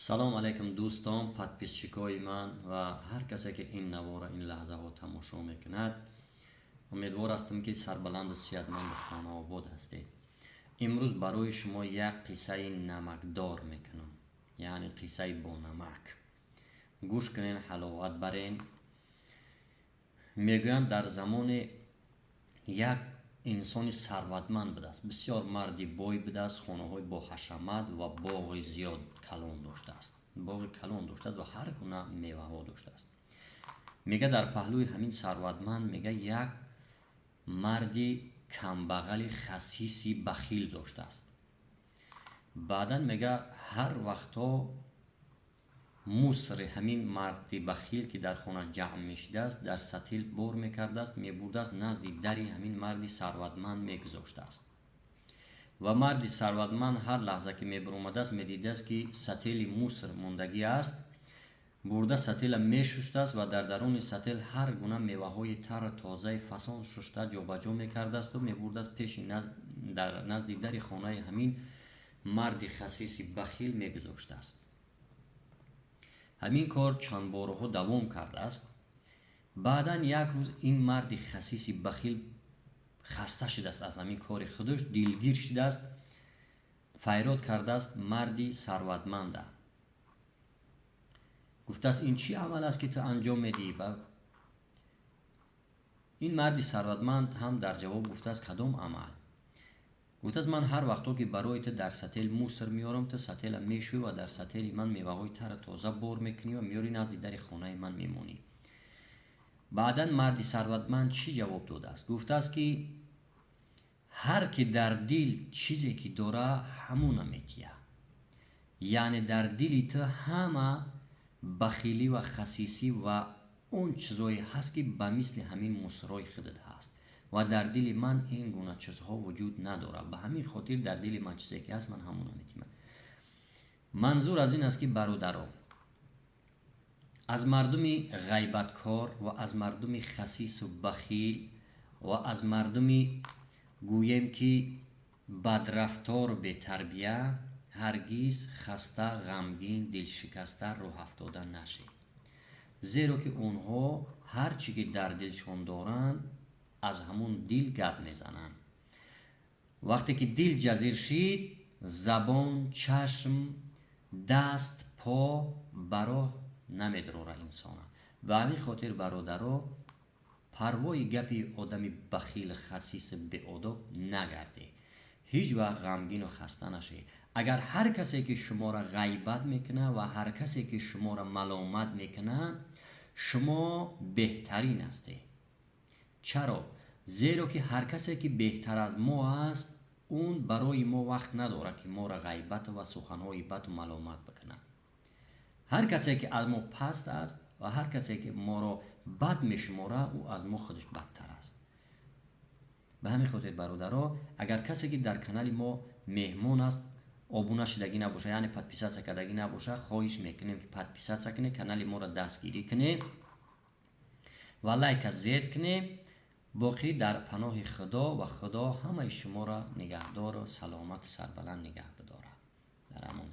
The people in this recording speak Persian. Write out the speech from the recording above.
سلام علیکم دوستان، پادپیسچیکای من و هر کسی که این نوار این لحظه ها تماشا میکند. امیدوار هستم که سربلند و صحتمند خانه آباد هستید. امروز برای شما یک قصه نمکدار میکنم، یعنی قصه با نمک. گوش کنین، حلاوت برین. میگویند در زمان یک انسان ثروتمند بوده است، بسیار مردی بای بوده است، خانه های با حشمت و باغ زیاد کلان داشته است. باغ کلان داشته است و هر گونه میوه ها داشته است. میگه در پهلوی همین ثروتمند میگه یک مردی کمبغل خسیسی بخیل داشته است. بعدا میگه هر وقتا موسر همین مرد بخیل که در خانه جمع میشده است در ستیل بر میکرده است، میبرده است نزد دری همین مرد ثروتمند میگذاشته است. و مرد ثروتمند هر لحظه که میبر اومده است میدیده است که ستیل موسر موندگی است، برده ستیل میشسته است و در درون ستیل هر گونه میوه های تر تازه فسان شسته جابجا میکرده است و میبرده است پیش نزد در خانه همین مرد خسیس بخیل میگذاشته است. همین کار چند بارها دوام کرده است. بعدا یک روز این مرد خسیس بخیل خسته شده است، از همین کار خودش دلگیر شده است. فریاد کرده است مردی ثروتمند، گفته است این چی عمل است که تو انجام میدی؟ این مرد ثروتمند هم در جواب گفته است کدام عمل؟ گفته است من هر وقتا که برای تو در ستیل موسر میارم تو ستیل میشوی و در ستیل من میوه های تر تازه بار میکنی و میاری نزد در خانه من میمونی. بعدا مرد ثروتمند چی جواب داده است؟ گفته است که هر کی در دل چیزی که داره همون میکیه، یعنی در دل تو همه بخیلی و خسیسی و اون چیزایی هست که به مثل همین موسرای خودت هست و در دل من این گونه چیزها وجود نداره. به همین خاطر در دل من چیزی که هست من همون میتونم. منظور از این است که برادران، از مردم غیبتکار و از مردم خسیس و بخیل و از مردم گویم که بدرفتار و بی تربیه هرگز خسته، غمگین، دل شکسته، روح افتاده نشید. زیرا که اونها هر چی که در دلشون دارن از همون دل گپ میزنن. وقتی که دل جزیر شید زبان، چشم، دست، پا براه نمیداره انسان. به همین خاطر برادرها پروای گپی آدم بخیل خسیس به آداب نگرده. هیچ وقت غمگین و خسته نشید. اگر هر کسی که شما را غیبت میکنه و هر کسی که شما را ملامت میکنه شما بهترین هستی. چرا؟ زیرا که هر کسی که بهتر از ما است اون برای ما وقت نداره که ما را غیبت و سخنهای بد و ملامت بکنه. هر کسی که از ما پست است و هر کسی که ما را بد میشماره او از ما خودش بدتر است. به همین خاطر برادرها اگر کسی که در کانال ما مهمان است آبونه شدگی نباشه، یعنی پادپیسچ کردگی نباشه، خواهش میکنیم که پادپیسچ کنه، کانال ما را دستگیری کنه و لایک زیر کنه. باقی در پناه خدا و خدا همه شما را نگهدار و سلامت سربلند نگه بداره. در امان.